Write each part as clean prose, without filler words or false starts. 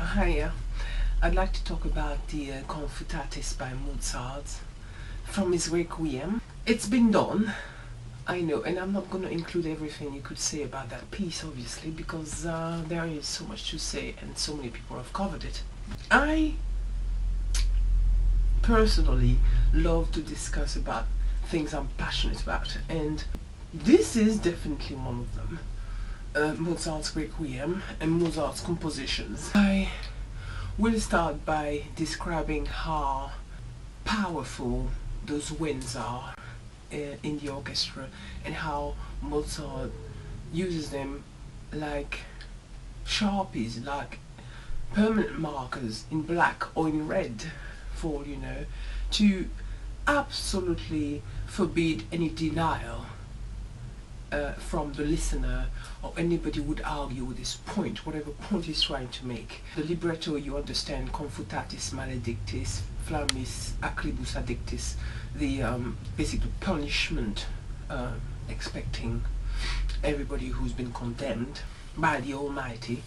Hiya. I'd like to talk about the Confutatis by Mozart from his Requiem. It's been done, I know, and I'm not going to include everything you could say about that piece, obviously, because there is so much to say and so many people have covered it. I personally love to discuss about things I'm passionate about, and this is definitely one of them. Mozart's Requiem and Mozart's compositions. I will start by describing how powerful those winds are in the orchestra and how Mozart uses them like sharpies, like permanent markers in black or in red for, to absolutely forbid any denial from the listener or anybody would argue with this point, whatever point he's trying to make. The libretto, you understand, Confutatis, Maledictis, Flammis, Aclibus Addictis, the basically punishment expecting everybody who's been condemned by the Almighty.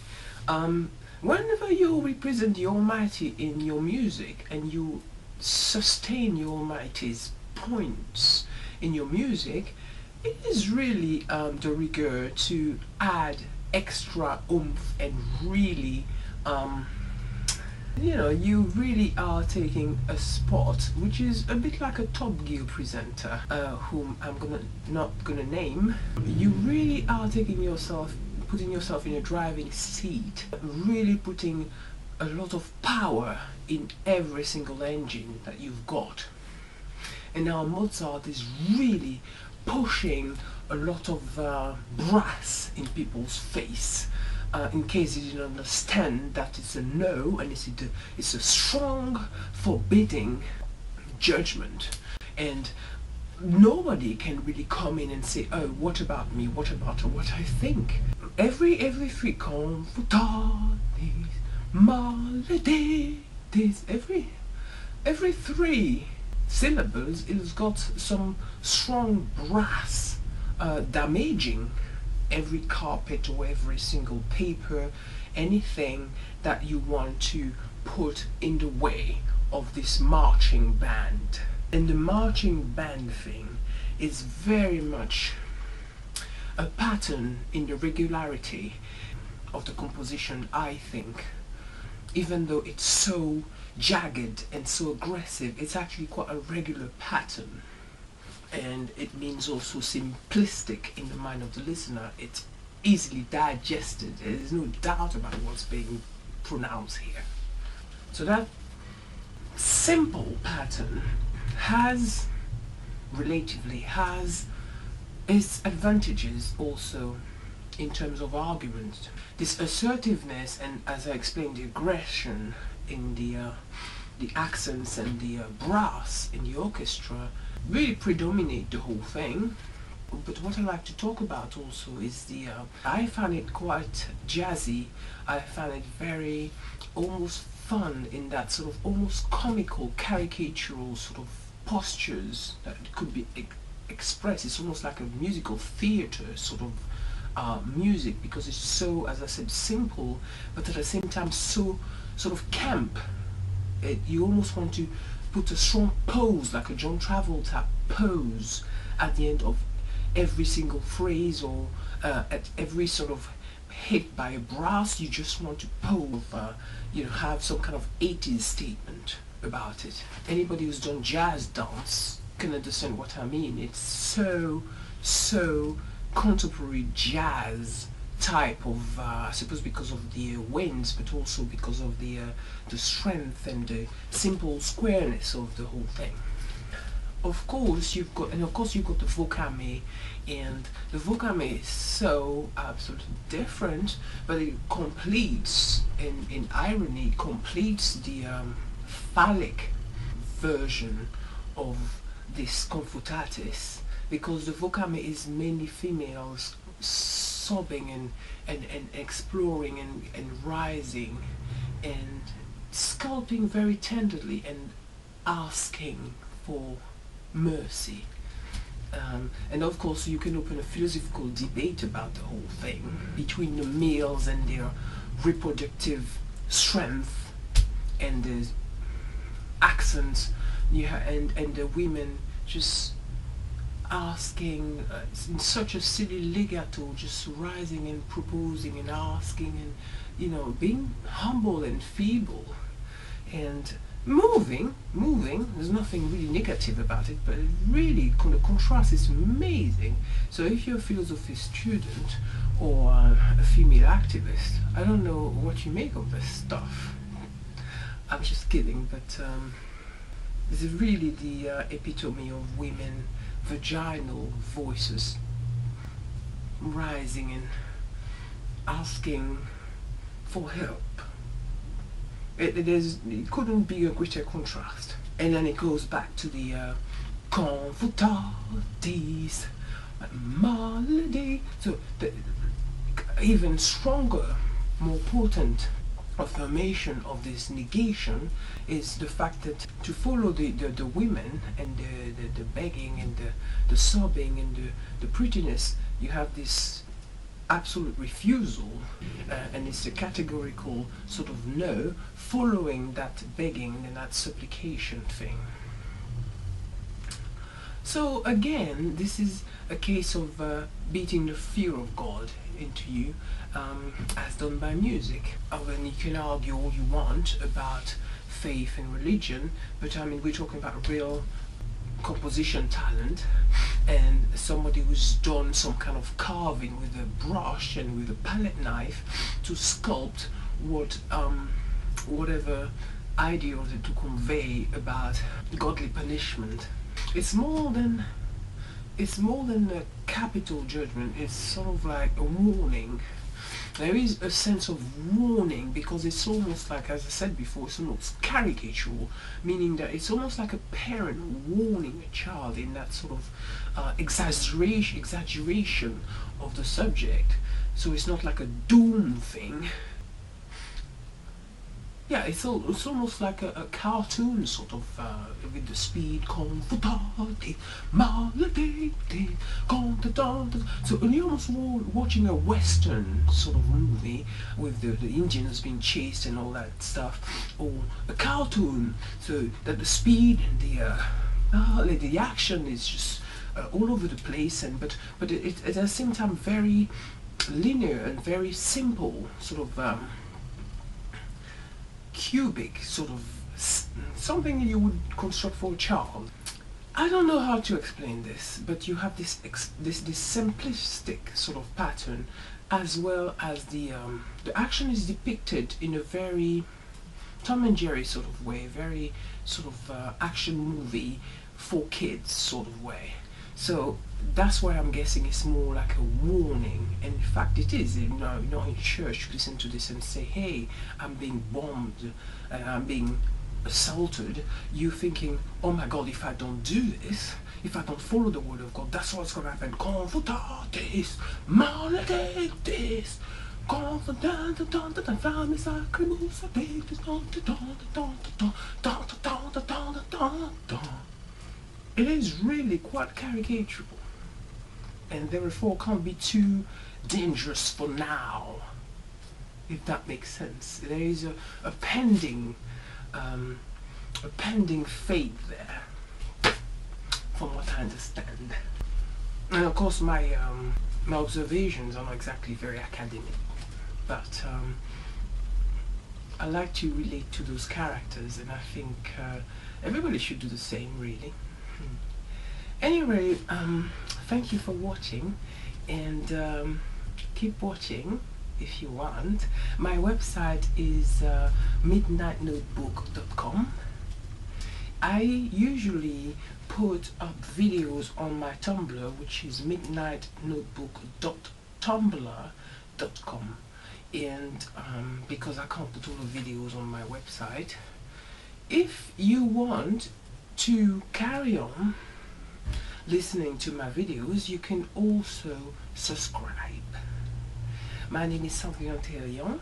Whenever you represent the Almighty in your music and you sustain the Almighty's points in your music, it is really de rigueur to add extra oomph and really, you really are taking a spot which is a bit like a Top Gear presenter, whom I'm not gonna name. You really are putting yourself in a driving seat, really putting a lot of power in every single engine that you've got. And now Mozart is really pushing a lot of brass in people's face. In case you didn't understand that it's a no and it's a strong, forbidding judgment. And nobody can really come in and say, oh, what about me, what about what I think. Every three Confutatis, Maledictis, every three syllables, it's got some strong brass damaging every carpet or every single paper, anything that you want to put in the way of this marching band. And the marching band thing is very much a pattern in the regularity of the composition, I think. Even though it's so jagged and so aggressive, it's actually quite a regular pattern, and it means also simplistic in the mind of the listener. It's easily digested. There's no doubt about what's being pronounced here. So that simple pattern has its advantages also in terms of argument. This assertiveness and, as I explained, the aggression in the accents and the brass in the orchestra really predominate the whole thing. But what I like to talk about also is I find it quite jazzy. I find it very almost fun in that sort of almost comical, caricatural sort of postures that could be expressed. It's almost like a musical theater sort of music, because it's so, as I said, simple, but at the same time so sort of camp. You almost want to put a strong pose, like a John Travolta pose, at the end of every single phrase, or at every sort of hit by a brass. You just want to pose, have some kind of 80s statement about it. Anybody who's done jazz dance can understand what I mean. It's so contemporary jazz type of, I suppose because of the winds, but also because of the strength and the simple squareness of the whole thing. Of course you've got the vocame, and the vocame is so absolutely different, but it completes, in irony, completes the phallic version of this Confutatis, because the vocame is mainly females sobbing and exploring and rising and sculpting very tenderly and asking for mercy. And of course you can open a philosophical debate about the whole thing between the males and their reproductive strength and the accents, and the women just asking in such a silly legato, just rising and proposing and asking, and being humble and feeble and moving. There's nothing really negative about it, but it really the contrast is amazing. So if you're a philosophy student or a female activist, I don't know what you make of this stuff. I'm just kidding, but this is really the epitome of women vaginal voices rising and asking for help. It couldn't be a greater contrast. And then it goes back to the Confutatis, Maledictis. So the even stronger, more potent affirmation of this negation is the fact that to follow the women and the begging and the sobbing and the prettiness, you have this absolute refusal, and it's a categorical sort of no following that begging and that supplication thing. So again, this is a case of beating the fear of God into you, as done by music. And you can argue all you want about faith and religion, but I mean, we're talking about real composition talent and somebody who's done some kind of carving with a brush and with a palette knife to sculpt whatever idea to convey about godly punishment. It's more than a capital judgment. It's sort of like a warning. There is a sense of warning, because it's almost like, as I said before, it's almost caricatural, meaning that it's almost like a parent warning a child in that sort of exaggeration of the subject. So it's not like a doom thing. Yeah, it's almost like a cartoon sort of, with the speed, Confutatis, Maledictis, Confutatis. So you're almost watching a western sort of movie with the Indians being chased and all that stuff, or a cartoon, so that the speed and the action is just all over the place, and but it at the same time very linear and very simple, sort of cubic, sort of something you would construct for a child. I don't know how to explain this, but you have this simplistic sort of pattern, as well as the action is depicted in a very Tom and Jerry sort of way, very sort of action movie for kids sort of way. So that's why I'm guessing it's more like a warning, and in fact it is. You're not in church, listen to this and say, hey, I'm being bombed and I'm being assaulted. You're thinking, oh my God, if I don't do this, if I don't follow the word of God, that's what's going to happen. Confutatis, Maledictis, it is really quite caricatural, and therefore can't be too dangerous for now, if that makes sense. There is a pending fate there, from what I understand. And of course my observations are not exactly very academic, but I like to relate to those characters, and I think everybody should do the same, really. Anyway, thank you for watching, and keep watching if you want. My website is midnightnotebook.com. I usually put up videos on my Tumblr, which is midnightnotebook.tumblr.com, and because I can't put all the videos on my website. If you want to carry on listening to my videos, you can also subscribe. My name is Confutatis,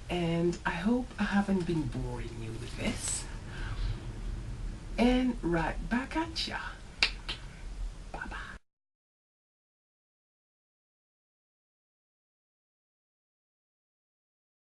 and I hope I haven't been boring you with this. And right back at ya.